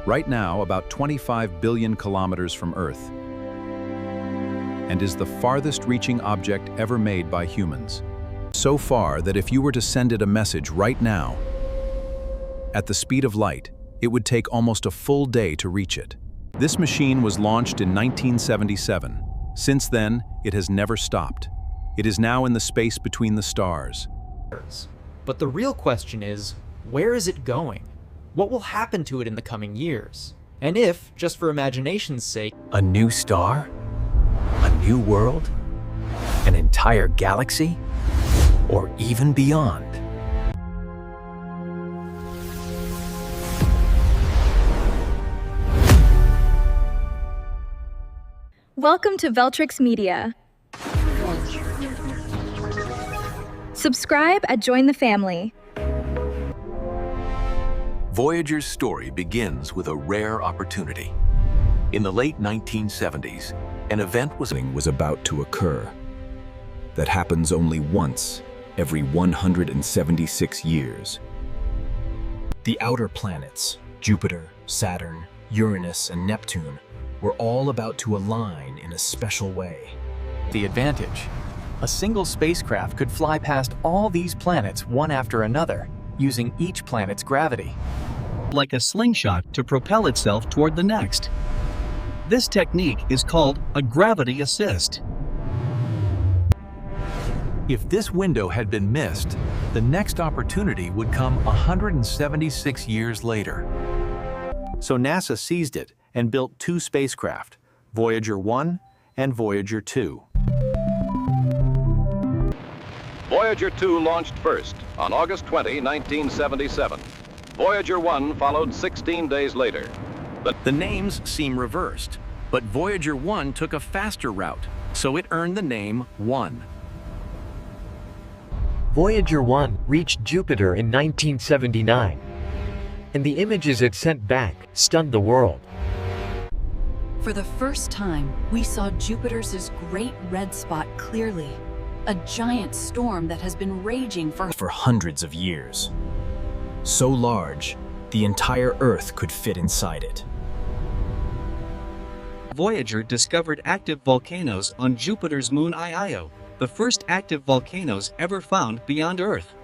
right now about 25 billion kilometers from Earth, and is the farthest-reaching object ever made by humans. So far that if you were to send it a message right now, at the speed of light, it would take almost a full day to reach it. This machine was launched in 1977. Since then, it has never stopped. It is now in the space between the stars. But the real question is, where is it going? What will happen to it in the coming years? And if, just for imagination's sake, A new star? A new world? An entire galaxy? Or even beyond? Welcome to Veltrix Media. Subscribe and join the family. Voyager's story begins with a rare opportunity. In the late 1970s, an event was about to occur. That happens only once every 176 years. The outer planets, Jupiter, Saturn, Uranus, and Neptune, were all about to align in a special way. the advantage. A single spacecraft could fly past all these planets one after another, using each planet's gravity. Like a slingshot to propel itself toward the next. This technique is called a gravity assist. If this window had been missed, the next opportunity would come 176 years later. So NASA seized it and built two spacecraft, Voyager 1 and Voyager 2. Voyager 2 launched first on August 20, 1977. Voyager 1 followed 16 days later. The names seem reversed, but Voyager 1 took a faster route, so it earned the name 1. Voyager 1 reached Jupiter in 1979, and the images it sent back stunned the world. For the first time, we saw Jupiter's great red spot clearly, a giant storm that has been raging For hundreds of years. So large, the entire Earth could fit inside it. Voyager discovered active volcanoes on Jupiter's moon Io, the first active volcanoes ever found beyond Earth.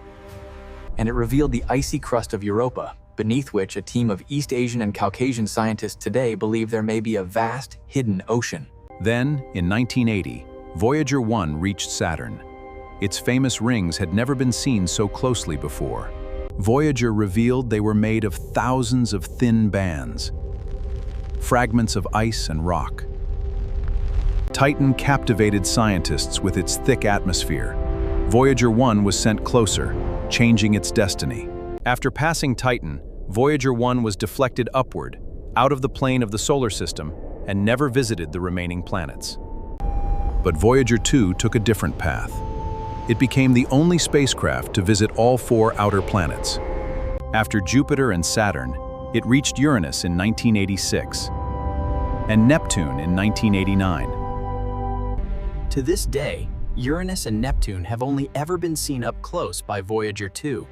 And it revealed the icy crust of Europa, beneath which a team of East Asian and Caucasian scientists today believe there may be a vast, hidden ocean. Then, in 1980, Voyager 1 reached Saturn. Its famous rings had never been seen so closely before. Voyager revealed they were made of thousands of thin bands, fragments of ice and rock. Titan captivated scientists with its thick atmosphere. Voyager 1 was sent closer, changing its destiny. After passing Titan, Voyager 1 was deflected upward, out of the plane of the solar system, and never visited the remaining planets. But Voyager 2 took a different path. It became the only spacecraft to visit all 4 outer planets. After Jupiter and Saturn, it reached Uranus in 1986 and Neptune in 1989. To this day, Uranus and Neptune have only ever been seen up close by Voyager 2.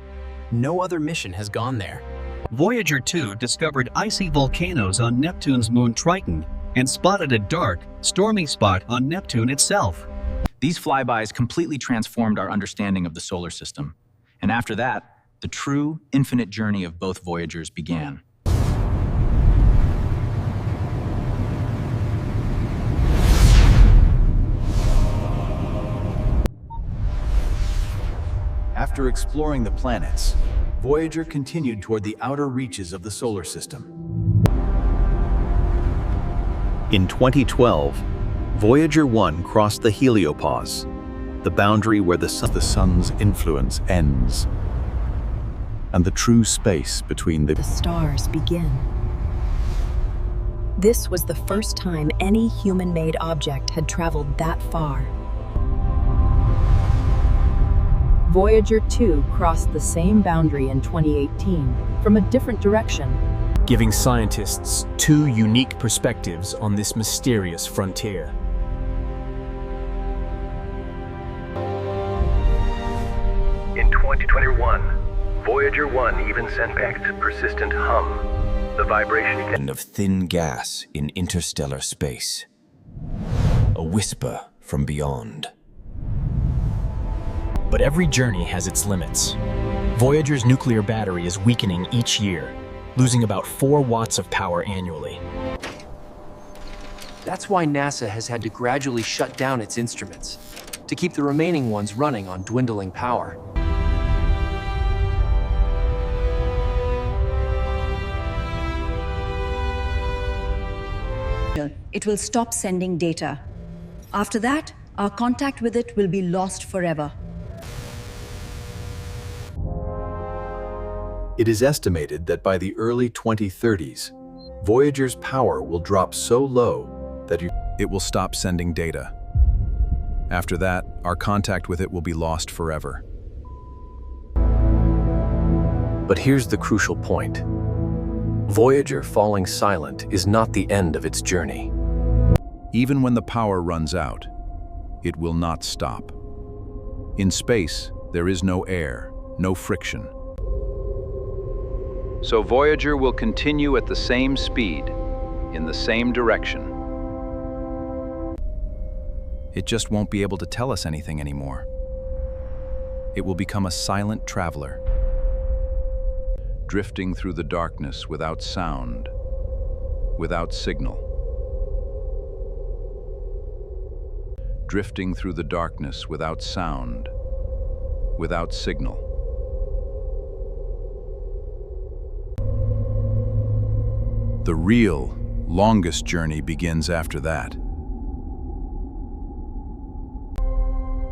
No other mission has gone there. Voyager 2 discovered icy volcanoes on Neptune's moon Triton and spotted a dark, stormy spot on Neptune itself. These flybys completely transformed our understanding of the solar system. And after that, the true, infinite journey of both Voyagers began. After exploring the planets, Voyager continued toward the outer reaches of the solar system. In 2012, Voyager 1 crossed the heliopause, the boundary where the sun's influence ends, and the true space between the stars begin. This was the first time any human-made object had traveled that far. Voyager 2 crossed the same boundary in 2018 from a different direction, Giving scientists 2 unique perspectives on this mysterious frontier. In 2021, Voyager 1 even sent back its persistent hum, The vibration of thin gas in interstellar space. A whisper from beyond. But every journey has its limits. Voyager's nuclear battery is weakening each year, losing about 4 watts of power annually. That's why NASA has had to gradually shut down its instruments, to keep the remaining ones running on dwindling power. It will stop sending data. After that, our contact with it will be lost forever. It is estimated that by the early 2030s, Voyager's power will drop so low that it will stop sending data. After that, our contact with it will be lost forever. But here's the crucial point. Voyager falling silent is not the end of its journey. Even when the power runs out, it will not stop. In space, there is no air, no friction. So Voyager will continue at the same speed, in the same direction. It just won't be able to tell us anything anymore. It will become a silent traveler, drifting through the darkness without sound, without signal. Drifting through the darkness without sound, without signal. The real, longest journey begins after that.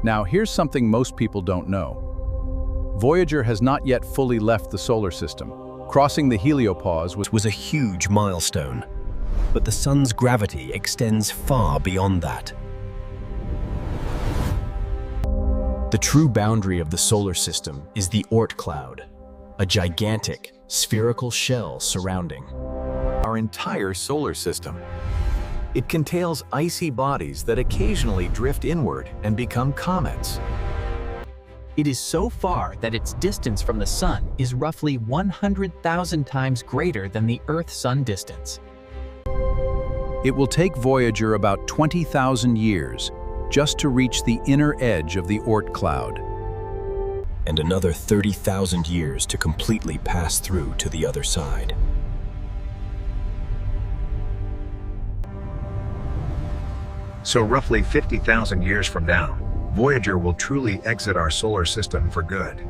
Now, here's something most people don't know. Voyager has not yet fully left the solar system. Crossing the heliopause was a huge milestone, but the sun's gravity extends far beyond that. The true boundary of the solar system is the Oort Cloud, a gigantic, spherical shell surrounding our entire solar system. It contains icy bodies that occasionally drift inward and become comets. It is so far that its distance from the Sun is roughly 100,000 times greater than the Earth-Sun distance. It will take Voyager about 20,000 years just to reach the inner edge of the Oort Cloud. And another 30,000 years to completely pass through to the other side. So roughly 50,000 years from now, Voyager will truly exit our solar system for good.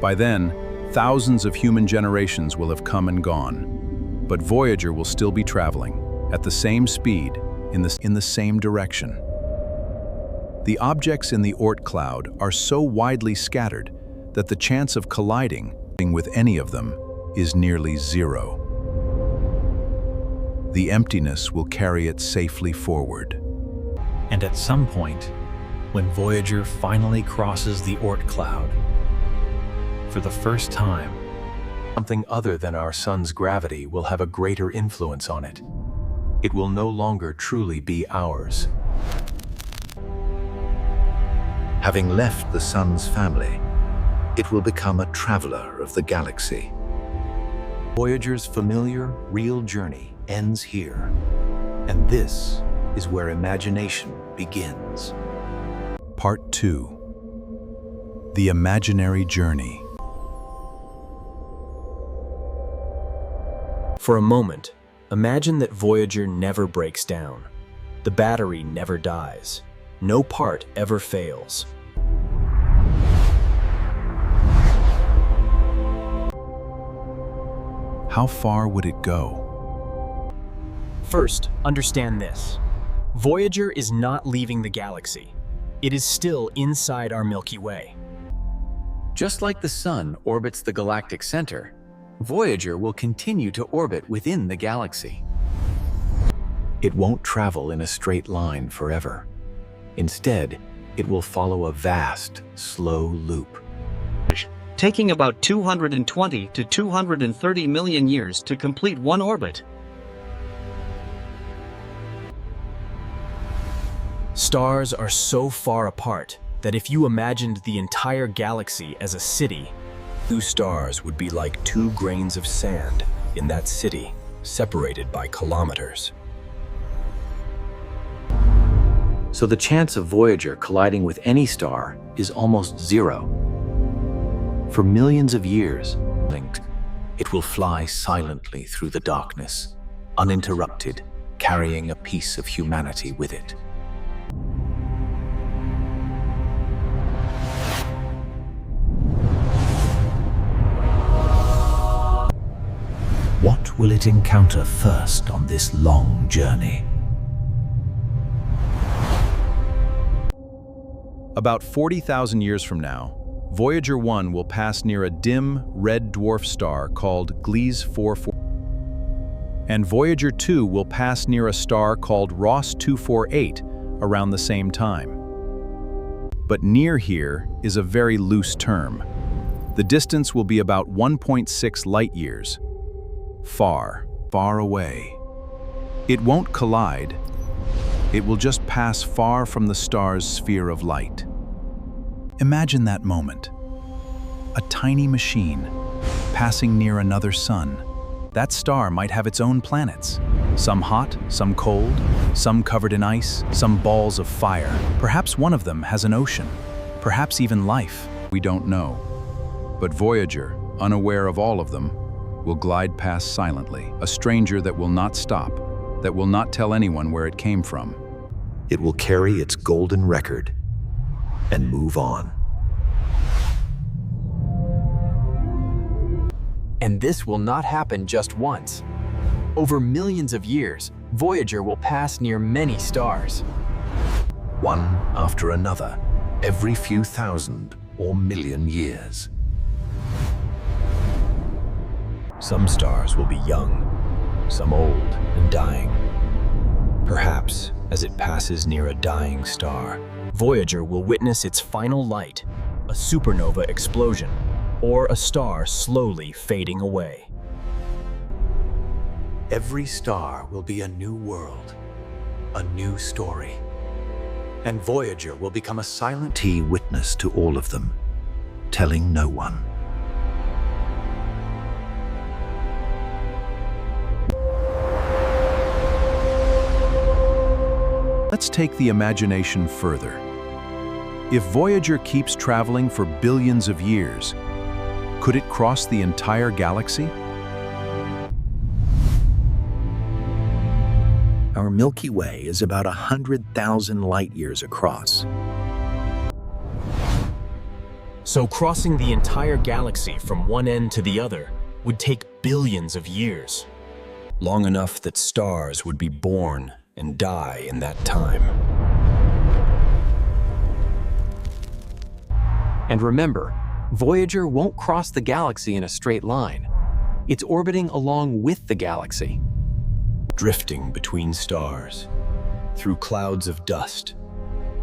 By then, thousands of human generations will have come and gone. But Voyager will still be traveling, at the same speed, in the same direction. The objects in the Oort Cloud are so widely scattered that the chance of colliding with any of them is nearly zero. The emptiness will carry it safely forward. And at some point, when Voyager finally crosses the Oort Cloud, for the first time, something other than our sun's gravity will have a greater influence on it. It will no longer truly be ours. Having left the sun's family, it will become a traveler of the galaxy. Voyager's familiar, real journey ends here. And this is where imagination begins. Part 2. The Imaginary Journey. For a moment, imagine that Voyager never breaks down. The battery never dies. No part ever fails. How far would it go? First, understand this. Voyager is not leaving the galaxy. It is still inside our Milky Way. Just like the Sun orbits the galactic center, Voyager will continue to orbit within the galaxy. It won't travel in a straight line forever. Instead, it will follow a vast, slow loop, taking about 220 to 230 million years to complete one orbit. Stars are so far apart that if you imagined the entire galaxy as a city, 2 stars would be like 2 grains of sand in that city. separated by kilometers. So the chance of Voyager colliding with any star is almost zero. For millions of years, it will fly silently through the darkness, uninterrupted, carrying a piece of humanity with it. What will it encounter first on this long journey? About 40,000 years from now, Voyager 1 will pass near a dim, red dwarf star called Gliese 44. And Voyager 2 will pass near a star called Ross 248 around the same time. But near here is a very loose term. The distance will be about 1.6 light-years. Far, far away. It won't collide. It will just pass far from the star's sphere of light. Imagine that moment. A tiny machine passing near another sun. That star might have its own planets. Some hot, some cold, some covered in ice, some balls of fire. Perhaps one of them has an ocean. Perhaps even life. We don't know. But Voyager, unaware of all of them, will glide past silently, a stranger that will not stop, that will not tell anyone where it came from. It will carry its golden record and move on. And this will not happen just once. Over millions of years, Voyager will pass near many stars. One after another, every few thousand or million years. Some stars will be young, some old and dying. Perhaps, as it passes near a dying star, Voyager will witness its final light, a supernova explosion, or a star slowly fading away. Every star will be a new world, a new story. And Voyager will become a silent witness to all of them, telling no one. Let's take the imagination further. If Voyager keeps traveling for billions of years, could it cross the entire galaxy? Our Milky Way is about 100,000 light-years across. So crossing the entire galaxy from one end to the other would take billions of years. Long enough that stars would be born and die in that time. And remember, Voyager won't cross the galaxy in a straight line. It's orbiting along with the galaxy. Drifting between stars, through clouds of dust,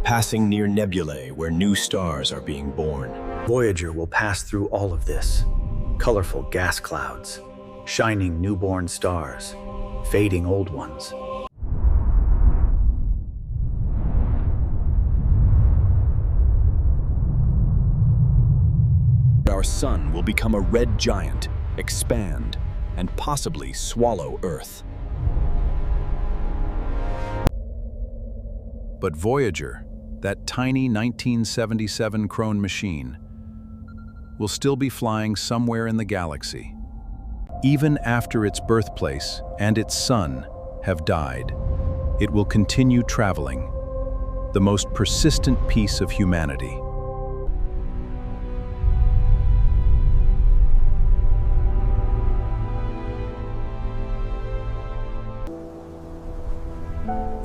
passing near nebulae where new stars are being born. Voyager will pass through all of this. Colorful gas clouds, shining newborn stars, fading old ones. Our sun will become a red giant, expand, and possibly swallow Earth. But Voyager, that tiny 1977 Krone machine, will still be flying somewhere in the galaxy. Even after its birthplace and its sun have died, it will continue traveling, the most persistent piece of humanity.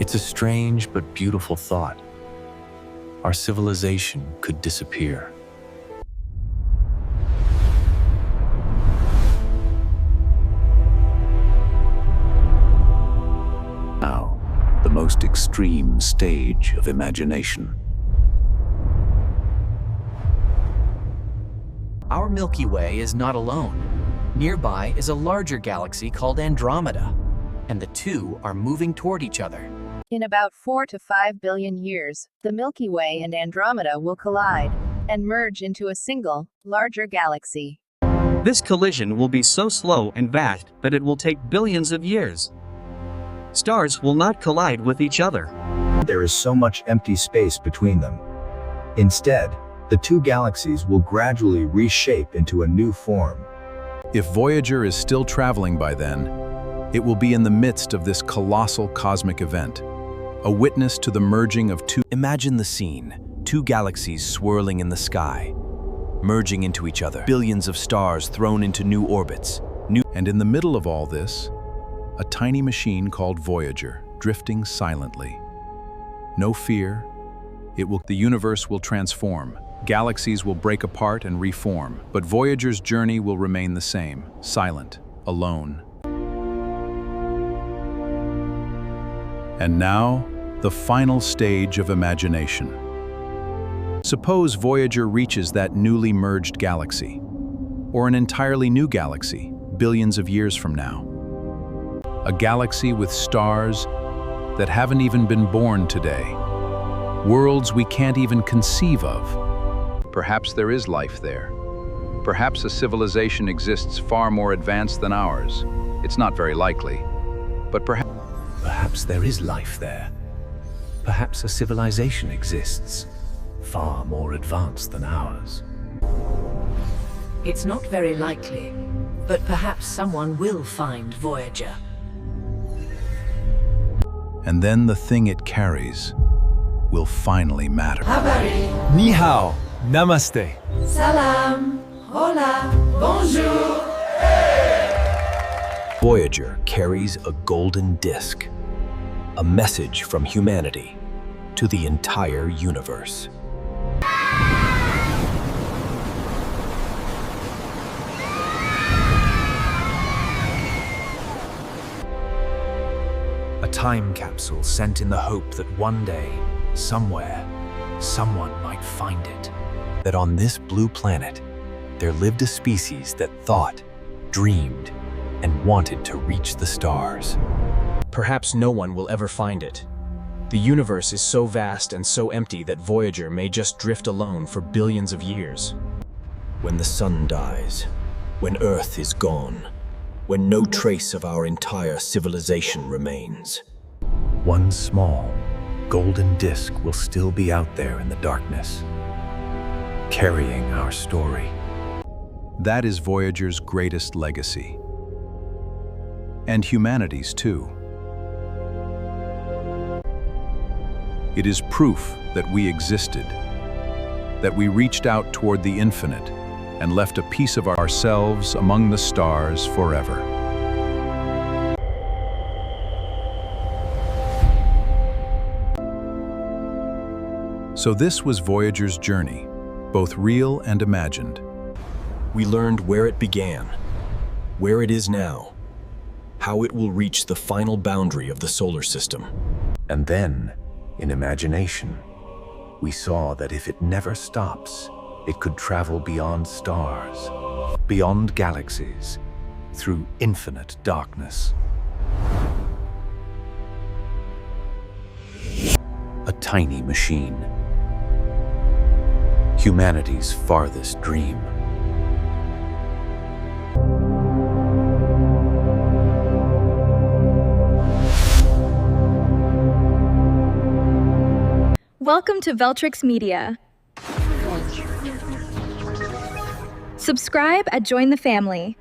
It's a strange but beautiful thought. Our civilization could disappear. Now, the most extreme stage of imagination. Our Milky Way is not alone. Nearby is a larger galaxy called Andromeda, and the two are moving toward each other. In about 4 to 5 billion years, the Milky Way and Andromeda will collide and merge into a single, larger galaxy. This collision will be so slow and vast that it will take billions of years. Stars will not collide with each other. There is so much empty space between them. Instead, the two galaxies will gradually reshape into a new form. If Voyager is still traveling by then, it will be in the midst of this colossal cosmic event, a witness to the merging of two. Imagine the scene, two galaxies swirling in the sky, merging into each other, billions of stars thrown into new orbits. And in the middle of all this, a tiny machine called Voyager, drifting silently. No fear. The universe will transform. Galaxies will break apart and reform, but Voyager's journey will remain the same, silent, alone. And now, the final stage of imagination. Suppose Voyager reaches that newly merged galaxy, or an entirely new galaxy, billions of years from now. A galaxy with stars that haven't even been born today. Worlds we can't even conceive of. Perhaps there is life there. Perhaps a civilization exists far more advanced than ours. It's not very likely, but Perhaps there is life there. Perhaps a civilization exists, far more advanced than ours. It's not very likely, but perhaps someone will find Voyager. And then the thing it carries will finally matter. Ni hao, namaste. Salam, hola, bonjour. Voyager carries a golden disc, a message from humanity to the entire universe. A time capsule sent in the hope that one day, somewhere, someone might find it. That on this blue planet, there lived a species that thought, dreamed, and wanted to reach the stars. Perhaps no one will ever find it. The universe is so vast and so empty that Voyager may just drift alone for billions of years. When the sun dies, when Earth is gone, when no trace of our entire civilization remains, One small, golden disk will still be out there in the darkness, carrying our story. That is Voyager's greatest legacy. And humanity's too. It is proof that we existed, that we reached out toward the infinite and left a piece of ourselves among the stars forever. So this was Voyager's journey, both real and imagined. we learned where it began, where it is now, how it will reach the final boundary of the solar system. And then, in imagination, we saw that if it never stops, it could travel beyond stars, beyond galaxies, through infinite darkness. A tiny machine. Humanity's farthest dream. Welcome to Veltrix Media. Subscribe and join the family.